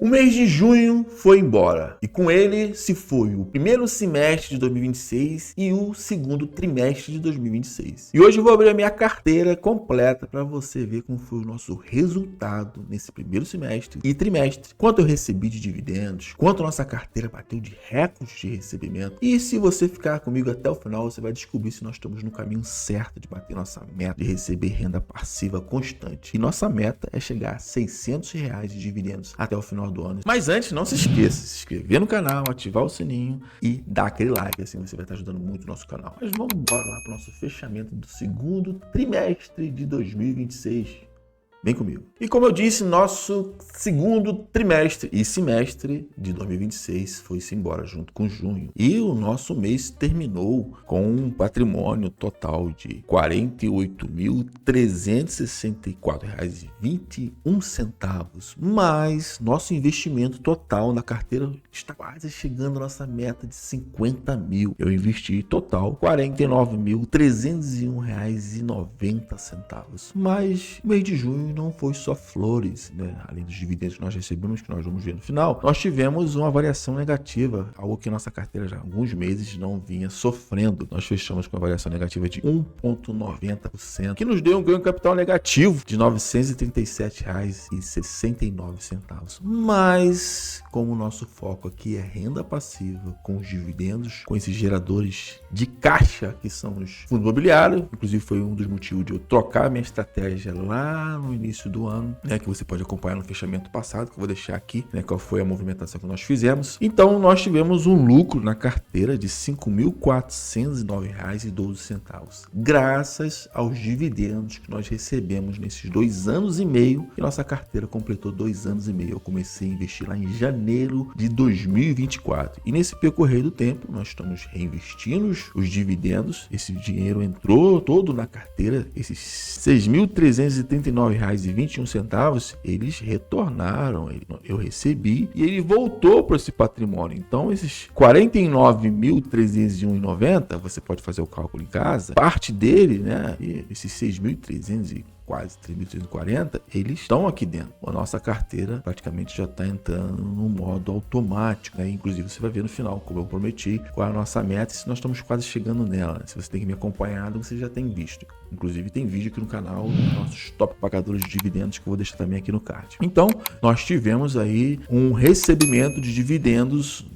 O mês de junho foi embora e com ele se foi o primeiro semestre de 2026 e o segundo trimestre de 2026. E hoje eu vou abrir a minha carteira completa para você ver como foi o nosso resultado nesse primeiro semestre e trimestre, quanto eu recebi de dividendos, quanto nossa carteira bateu de recordes de recebimento. E se você ficar comigo até o final, você vai descobrir se nós estamos no caminho certo de bater nossa meta de receber renda passiva constante. E nossa meta é chegar a R$600 de dividendos até o final do ano. Mas antes, não se esqueça de se inscrever no canal, ativar o sininho e dar aquele like, assim você vai estar ajudando muito o nosso canal. Mas vamos embora lá para o nosso fechamento do segundo trimestre de 2026. Vem comigo. E como eu disse, nosso segundo trimestre e semestre de 2026 foi-se embora junto com junho. E o nosso mês terminou com um patrimônio total de R$ 48.364,21. Mas nosso investimento total na carteira está quase chegando à nossa meta de 50 mil. Eu investi total R$ 49.301,90. Mas o mês de junho não foi só flores, né? Além dos dividendos que nós recebemos, que nós vamos ver no final, nós tivemos uma variação negativa, algo que nossa carteira já há alguns meses não vinha sofrendo. Nós fechamos com uma variação negativa de 1,90%, que nos deu um ganho capital negativo de R$ 937,69. Mas, como o nosso foco aqui é renda passiva, com os dividendos, com esses geradores de caixa, que são os fundos imobiliários, inclusive foi um dos motivos de eu trocar a minha estratégia lá no início do ano, né, que você pode acompanhar no fechamento passado, que eu vou deixar aqui, né, qual foi a movimentação que nós fizemos. Então, nós tivemos um lucro na carteira de R$ 5.409,12, graças aos dividendos que nós recebemos nesses 2 anos e meio, e nossa carteira completou 2 anos e meio. Eu comecei a investir lá em janeiro de 2024, e nesse percorrer do tempo, nós estamos reinvestindo os dividendos. Esse dinheiro entrou todo na carteira, esses R$ 6.339,21, eles retornaram, eu recebi e ele voltou para esse patrimônio. Então esses R$ 49.301,90, você pode fazer o cálculo em casa, parte dele, né, esses 6.300 quase 3.340, eles estão aqui dentro. A nossa carteira praticamente já está entrando no modo automático, né? Inclusive você vai ver no final, como eu prometi, qual é a nossa meta e se nós estamos quase chegando nela, né? Se você tem que me acompanhado, você já tem visto. Inclusive tem vídeo aqui no canal, nossos top pagadores de dividendos, que eu vou deixar também aqui no card. Então, nós tivemos aí um recebimento de dividendos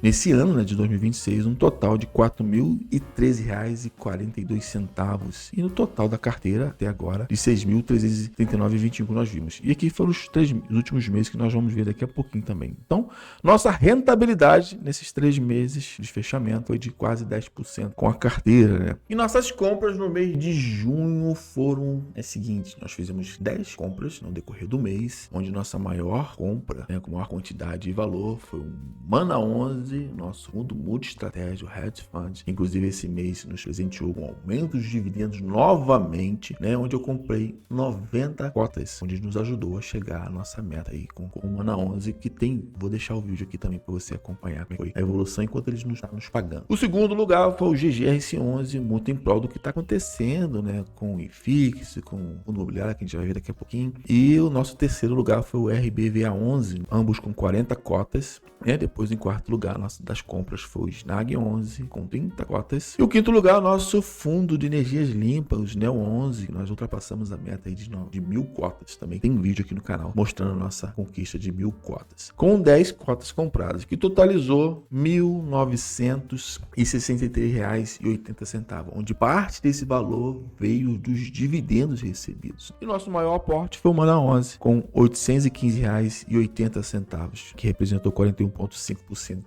nesse ano, né, de 2026, um total de R$ 4.013,42. E no total da carteira, até agora, de R$ 6.339,21 que nós vimos. E aqui foram os últimos meses que nós vamos ver daqui a pouquinho também. Então, nossa rentabilidade nesses 3 meses de fechamento foi de quase 10% com a carteira, né? E nossas compras no mês de junho foram a seguinte: nós fizemos 10 compras no decorrer do mês, onde nossa maior compra, né, com maior quantidade e valor, foi o Mana 11, nosso fundo multi-estratégia, o Hedge Fund. Inclusive, esse mês nos presenteou com aumento de dividendos novamente, né, onde eu comprei 90 cotas, onde nos ajudou a chegar à nossa meta aí com o Mana 11, que tem, vou deixar o vídeo aqui também para você acompanhar como foi a evolução enquanto eles nos estão nos pagando. O segundo lugar foi o GGRC11, muito em prol do que está acontecendo, né, com o IFIX, com o fundo imobiliário, que a gente vai ver daqui a pouquinho. E o nosso terceiro lugar foi o RBVA11, ambos com 40 cotas, né? Depois, em quarto lugar, nosso das compras foi o Snag 11, com 30 cotas. E o quinto lugar, o nosso fundo de energias limpas, os NEO 11, que nós ultrapassamos a meta aí de 1.000 cotas. Também tem um vídeo aqui no canal mostrando a nossa conquista de 1.000 cotas, com 10 cotas compradas, que totalizou R$ 1.963,80, onde parte desse valor veio dos dividendos recebidos. E nosso maior aporte foi o Mana 11, com R$ 815,80, que representou 41,5%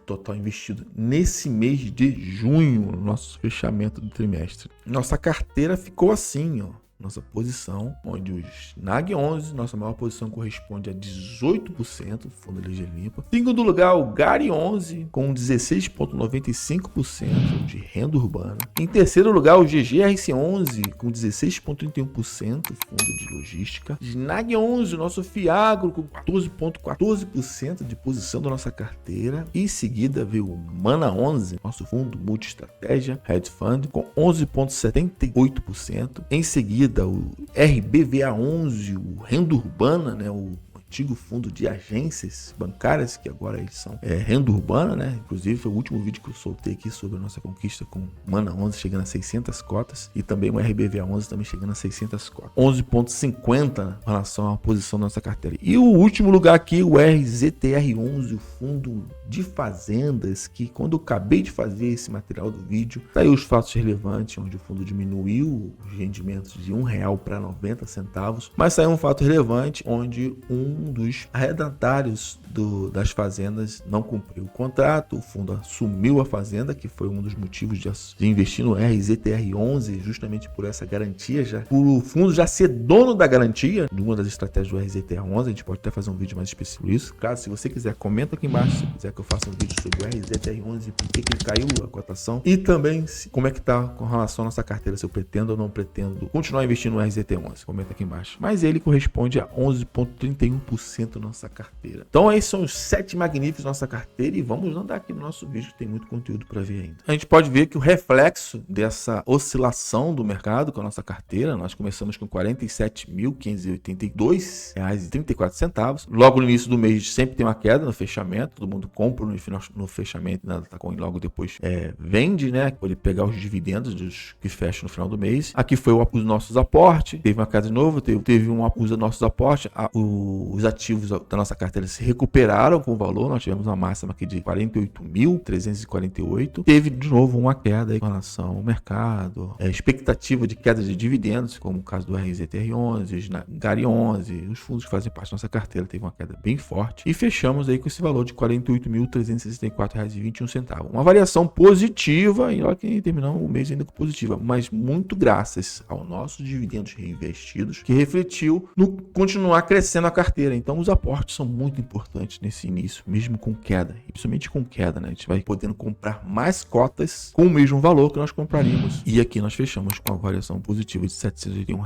total investido nesse mês de junho, no nosso fechamento do trimestre. Nossa carteira ficou assim, ó. Nossa posição, onde o Snag 11, nossa maior posição, corresponde a 18%, fundo de energia limpa. Em segundo lugar, o Gari 11, com 16,95% de renda urbana. Em terceiro lugar, o GGRC 11, com 16,31%, fundo de logística. Snag 11, nosso Fiagro, com 14,14% de posição da nossa carteira. E em seguida veio o Mana 11, nosso fundo multi-estratégia, Hedge Fund, com 11,78%. Em seguida, o RBVA11, o renda urbana, né, o antigo fundo de agências bancárias, que agora eles são renda urbana, né? Inclusive foi o último vídeo que eu soltei aqui sobre a nossa conquista com Mana 11 chegando a 600 cotas e também o RBVA 11 também chegando a 600 cotas. 11,50 em relação à posição da nossa carteira. E o último lugar aqui, o RZTR11, o fundo de fazendas, que quando eu acabei de fazer esse material do vídeo, saiu os fatos relevantes, onde o fundo diminuiu os rendimentos de R$1 para 90 centavos, mas saiu um fato relevante, onde um dos arrendatários das fazendas não cumpriu o contrato, o fundo assumiu a fazenda, que foi um dos motivos de investir no RZTR11, justamente por essa garantia, já por o fundo já ser dono da garantia, de uma das estratégias do RZTR11, a gente pode até fazer um vídeo mais específico por isso. Caso, se você quiser, comenta aqui embaixo, se quiser que eu faça um vídeo sobre o RZTR11, por que ele caiu a cotação, e também como é que tá com relação à nossa carteira, se eu pretendo ou não pretendo continuar investindo no RZT11, comenta aqui embaixo. Mas ele corresponde a 11,31% da nossa carteira. Então esses são os 7 magníficos da nossa carteira e vamos andar aqui no nosso vídeo que tem muito conteúdo para ver ainda. A gente pode ver que o reflexo dessa oscilação do mercado com a nossa carteira, nós começamos com R$ 47.582,34. Logo no início do mês sempre tem uma queda no fechamento, todo mundo compra no fechamento, nada tá com logo depois vende, né? Pode pegar os dividendos dos que fecham no final do mês. Aqui foi os nossos aportes, teve uma queda de novo, teve um abuso dos nossos aportes, os ativos da nossa carteira se recuperaram com o valor, nós tivemos uma máxima aqui de 48.348, teve de novo uma queda aí com relação ao mercado, expectativa de queda de dividendos, como o caso do RZTR11, GARI 11, os fundos que fazem parte da nossa carteira teve uma queda bem forte e fechamos aí com esse valor de R$ 48.364,21, uma variação positiva e olha que terminamos o mês ainda com positiva, mas muito graças aos nossos dividendos reinvestidos que refletiu no continuar crescendo a carteira. Então os aportes são muito importantes nesse início, mesmo com queda, e principalmente com queda, né? A gente vai podendo comprar mais cotas com o mesmo valor que nós compraríamos. E aqui nós fechamos com a variação positiva de R$ 781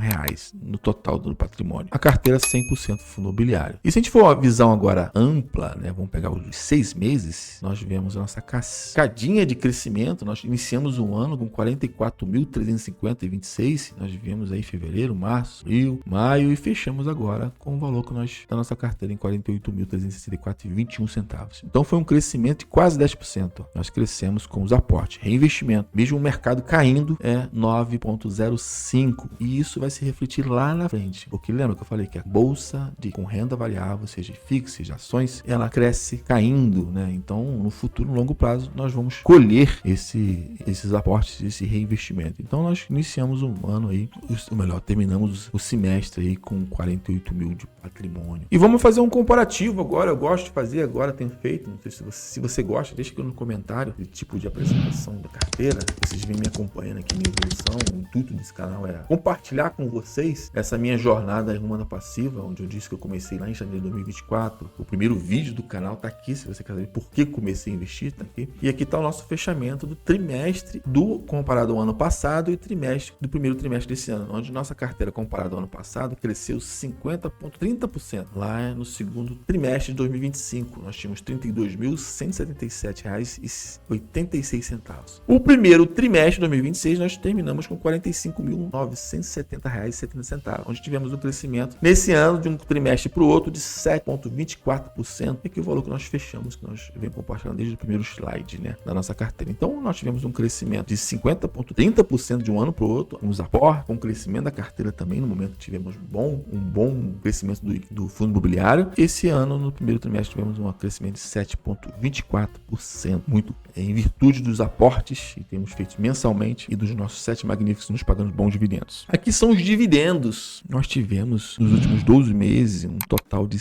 no total do patrimônio. A carteira 100% fundo imobiliário. E se a gente for uma visão agora ampla, né? Vamos pegar os 6 meses, nós vemos a nossa cascadinha de crescimento. Nós iniciamos o ano com 44.350,26. Nós vivemos aí fevereiro, março, abril, maio e fechamos agora com o valor que da nossa carteira em 48.364,21. Então foi um crescimento de quase 10%. Nós crescemos com os aportes, reinvestimento, mesmo o mercado caindo 9,05%. E isso vai se refletir lá na frente. Porque lembra que eu falei que a bolsa com renda variável, seja fixa, seja ações, ela cresce caindo, né? Então no futuro, no longo prazo, nós vamos colher esses aportes, esse reinvestimento. Então nós iniciamos um ano aí, ou melhor, terminamos o semestre aí com 48 mil de patrimônio. E vamos fazer um comparativo agora. Eu gosto de fazer agora, tenho feito. Não sei se você gosta, deixa aqui no comentário o tipo de apresentação da carteira. Vocês vêm me acompanhando aqui, minha evolução. O intuito desse canal é compartilhar com vocês essa minha jornada no Mana Passiva, onde eu disse que eu comecei lá em janeiro de 2024. O primeiro vídeo do canal tá aqui, se você quer saber por que comecei a investir, tá aqui. E aqui tá o nosso fechamento do trimestre comparado ao ano passado e trimestre do primeiro trimestre desse ano, onde nossa carteira comparada ao ano passado cresceu 50,30%. Lá no segundo trimestre de 2025, nós tínhamos R$ 32.177,86. O primeiro trimestre de 2026, nós terminamos com R$ 45.970,70, onde tivemos um crescimento nesse ano de um trimestre para o outro de 7,24%, que é o valor que nós fechamos, que nós vem compartilhando desde o primeiro slide, né, da nossa carteira. Então, nós tivemos um crescimento de 50,30% de um ano para o outro, com os aportes, com o crescimento da carteira também. No momento tivemos um bom crescimento do fundo imobiliário. Esse ano, no primeiro trimestre, tivemos um crescimento de 7,24%, muito em virtude dos aportes que temos feito mensalmente e dos nossos 7 magníficos nos pagando bons dividendos. Aqui são os dividendos. Nós tivemos nos últimos 12 meses um total de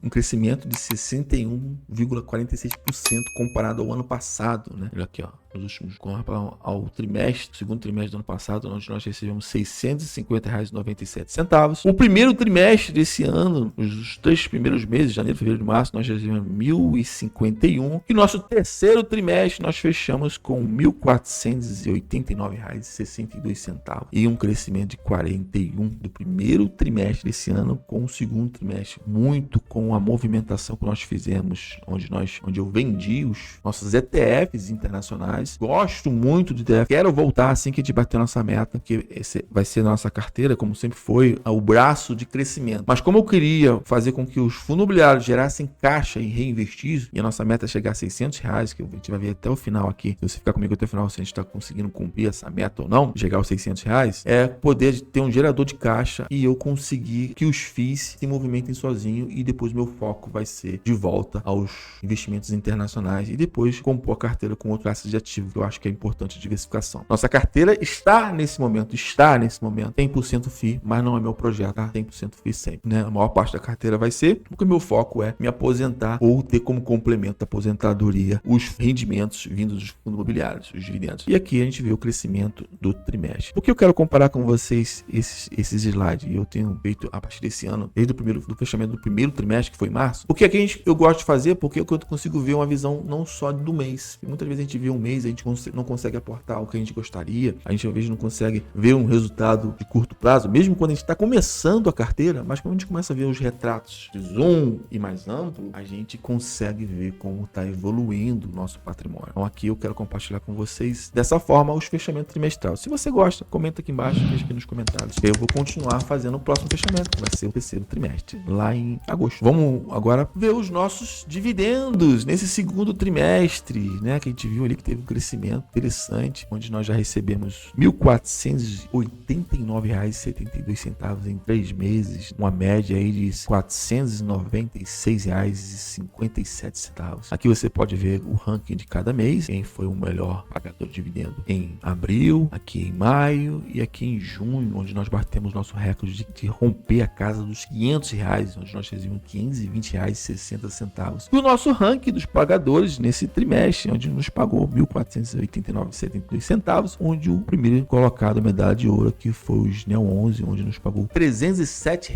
um crescimento de 61,46% comparado ao ano passado, né? Olha aqui, ó. Nos últimos, ao trimestre, segundo trimestre do ano passado, onde nós recebemos R$ 650,97. O primeiro trimestre desse ano, os 3 primeiros meses, janeiro, fevereiro e março, nós recebemos R$ 1.051. E nosso terceiro trimestre, nós fechamos com R$ 1.489,62. E um crescimento de 41% do primeiro trimestre desse ano com o segundo trimestre. Muito com a movimentação que nós fizemos, onde onde eu vendi os nossos ETFs internacionais. Gosto muito de ETF. Quero voltar assim que a gente bater nossa meta, que esse vai ser a nossa carteira, como sempre foi, o braço de crescimento. Mas como eu queria fazer com que os fundos imobiliários gerassem caixa e reinvestir, e a nossa meta é chegar a R$600, que a gente vai ver até o final aqui, se você ficar comigo até o final, se a gente está conseguindo cumprir essa meta ou não, chegar aos R$600, é poder ter um gerador de caixa e eu conseguir que os FIIs se movimentem sozinho, e depois meu foco vai ser de volta aos investimentos internacionais e depois compor a carteira com outro classe de ativo, que eu acho que é importante diversificação. Nossa carteira está nesse momento 100% FII, mas não é meu projeto, tá? 100% FII sempre, né? A maior parte da carteira vai ser, porque o meu foco é me aposentar ou ter como complemento da aposentadoria os rendimentos vindos dos fundos imobiliários, os dividendos. E aqui a gente vê o crescimento do trimestre. Por que eu quero comparar com vocês esses slides? E eu tenho feito a partir desse ano, desde do fechamento do primeiro trimestre, que foi março. Porque aqui eu gosto de fazer, porque eu consigo ver uma visão não só do mês. Muitas vezes a gente vê um mês, a gente não consegue aportar o que a gente gostaria, a gente às vezes não consegue ver um resultado de curto prazo, mesmo quando a gente está começando a carteira, mas quando a gente começa a ver os retratos de zoom e mais amplo, a gente consegue ver como está evoluindo o nosso patrimônio. Então aqui eu quero compartilhar com vocês dessa forma os fechamentos trimestrais. Se você gosta, comenta aqui embaixo, deixa aqui nos comentários. Eu vou continuar fazendo o próximo fechamento, que vai ser o terceiro trimestre, lá em agosto. Vamos agora ver os nossos dividendos nesse segundo trimestre, né? Que a gente viu ali que teve um crescimento interessante, onde nós já recebemos R$ 1.489,72 em 3 meses, uma média aí de R$ 496,57. Aqui você pode ver o ranking de cada mês, quem foi o melhor pagador de dividendo em abril, aqui em maio e aqui em junho, onde nós batemos nosso recorde de romper a casa dos R$500, onde nós recebemos R$ 520,60. E o nosso ranking dos pagadores nesse trimestre, onde nos pagou R$ 1.489,72, onde o primeiro colocado, medalha de ouro, aqui foi o Snell 11, onde nos pagou R$ 307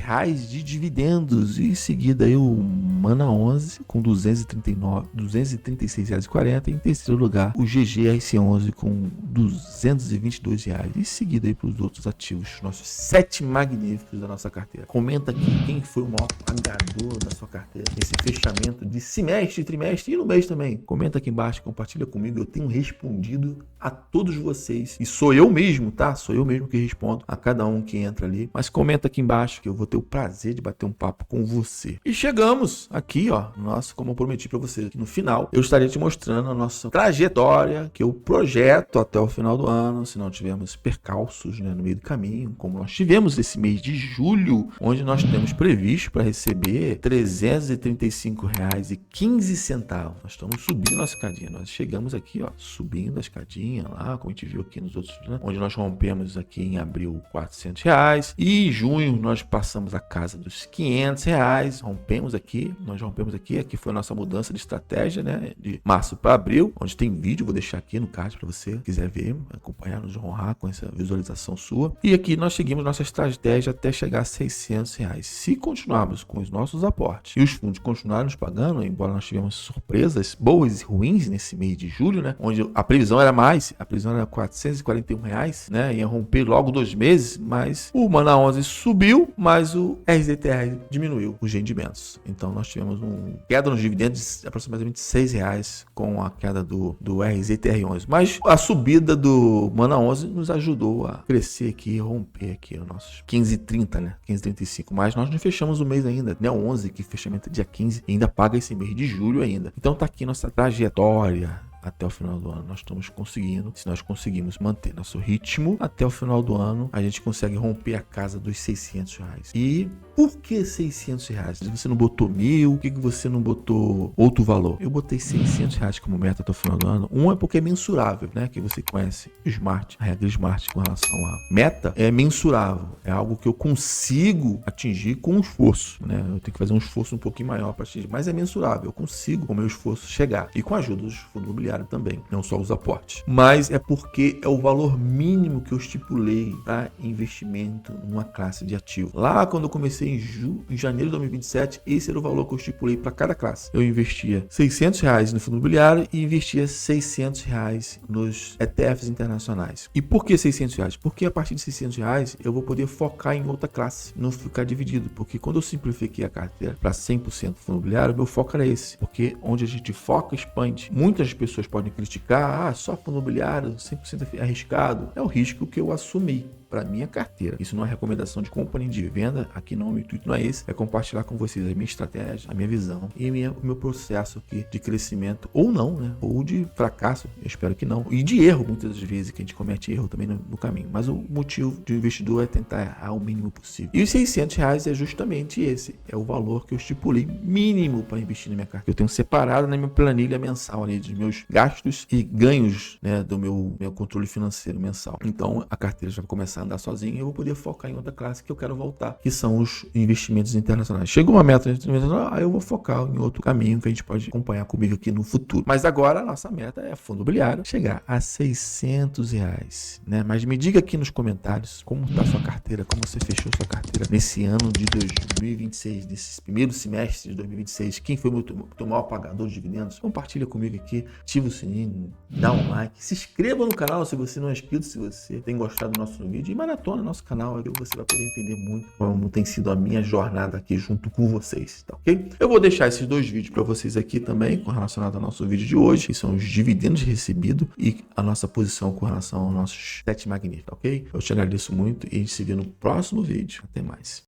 de dividendos, e em seguida aí o Mana 11 com R$ 236,40, e em terceiro lugar o GGRC11 com R$ 222, e seguida aí para os outros ativos, nossos 7 magníficos da nossa carteira. Comenta aqui quem foi o maior pagador da sua carteira nesse fechamento de semestre, trimestre e no mês também. Comenta aqui embaixo, compartilha comigo, eu tenho respondido a todos vocês, e sou eu mesmo, tá? Sou eu mesmo que respondo a cada um que entra ali, mas comenta aqui embaixo que eu vou ter o prazer de bater um papo com você. E chegamos aqui, ó, nossa, como eu prometi para vocês, que no final eu estarei te mostrando a nossa trajetória, que eu projeto até o final do ano, se não tivermos percalços, né, no meio do caminho, como nós tivemos esse mês de julho, onde nós temos previsto para receber R$ 335,15. Nós estamos subindo a escadinha, nós chegamos aqui, ó, subindo a escadinha lá, como a gente viu aqui nos outros, né, onde nós rompemos aqui em abril R$400, e em junho nós passamos a casa dos R$500, nós rompemos aqui foi a nossa mudança de estratégia, né, de março para abril, onde tem vídeo, vou deixar aqui no card para você, quiser ver, acompanhar, nos honrar com essa visualização sua. E aqui nós seguimos nossa estratégia até chegar a R$600. Se continuarmos com os nossos aportes e os fundos continuarem nos pagando, embora nós tivemos surpresas boas e ruins nesse mês de julho, né, onde a previsão era R$441, né, ia romper logo 2 meses, mas o Mana 11 subiu, mas o RZTR diminuiu os rendimentos. Então nós tivemos uma queda nos dividendos de aproximadamente R$6 com a queda do RZTR11. Mas a subida do Mana 11 nos ajudou a crescer aqui, romper aqui os nossos 15,30, né? 15,35. Mas nós não fechamos o mês ainda, né? O 11, que fechamento é dia 15, e ainda paga esse mês de julho ainda. Então tá aqui nossa trajetória até o final do ano. Nós estamos conseguindo, se nós conseguimos manter nosso ritmo até o final do ano, a gente consegue romper a casa dos R$600. E por que R$600? Você não botou 1.000? Por que você não botou outro valor? Eu botei R$600 como meta até o final do ano. Um é porque é mensurável, né? Que você conhece o Smart, a regra Smart com relação à meta é mensurável. É algo que eu consigo atingir com esforço, né? Eu tenho que fazer um esforço um pouquinho maior para atingir, mas é mensurável. Eu consigo, com o meu esforço, chegar. E com a ajuda dos fundos imobiliários, imobiliário também, não só os aportes. Mas é porque é o valor mínimo que eu estipulei para investimento numa classe de ativo. Lá quando eu comecei em janeiro de 2027, esse era o valor que eu estipulei para cada classe. Eu investia R$600 no fundo imobiliário e investia R$600 nos ETFs internacionais. E por que R$600? Porque a partir de R$600 eu vou poder focar em outra classe, não ficar dividido. Porque quando eu simplifiquei a carteira para 100% fundo imobiliário, meu foco era esse. Porque onde a gente foca, expande. Muitas pessoas podem criticar, só fundo imobiliário, 100% arriscado. É o risco que eu assumi para minha carteira. Isso não é recomendação de compra nem de venda, aqui não, o intuito não é esse, é compartilhar com vocês a minha estratégia, a minha visão e o meu processo aqui de crescimento, ou não, né? Ou de fracasso, eu espero que não, e de erro, muitas das vezes, que a gente comete erro também no caminho, mas o motivo de investidor é tentar errar o mínimo possível. E os R$600 é justamente esse, é o valor que eu estipulei mínimo para investir na minha carteira. Eu tenho separado na minha planilha mensal ali dos meus gastos e ganhos, né, do meu controle financeiro mensal. Então, a carteira já vai começar a andar sozinho, eu vou poder focar em outra classe que eu quero voltar, que são os investimentos internacionais. Chegou uma meta internacional, aí eu vou focar em outro caminho que a gente pode acompanhar comigo aqui no futuro. Mas agora a nossa meta é fundo imobiliário, chegar a R$600, né? Mas me diga aqui nos comentários como está sua carteira, como você fechou sua carteira nesse ano de 2026, nesse primeiro semestre de 2026, quem foi o teu maior pagador de dividendos? Compartilha comigo aqui, ativa o sininho, dá um like, se inscreva no canal se você não é inscrito, se você tem gostado do nosso vídeo, e maratona no nosso canal, aqui você vai poder entender muito como tem sido a minha jornada aqui junto com vocês, tá ok? Eu vou deixar esses dois vídeos para vocês aqui também, com relacionado ao nosso vídeo de hoje, que são os dividendos recebidos e a nossa posição com relação aos nossos 7 magníficos, ok? Eu te agradeço muito e a gente se vê no próximo vídeo. Até mais.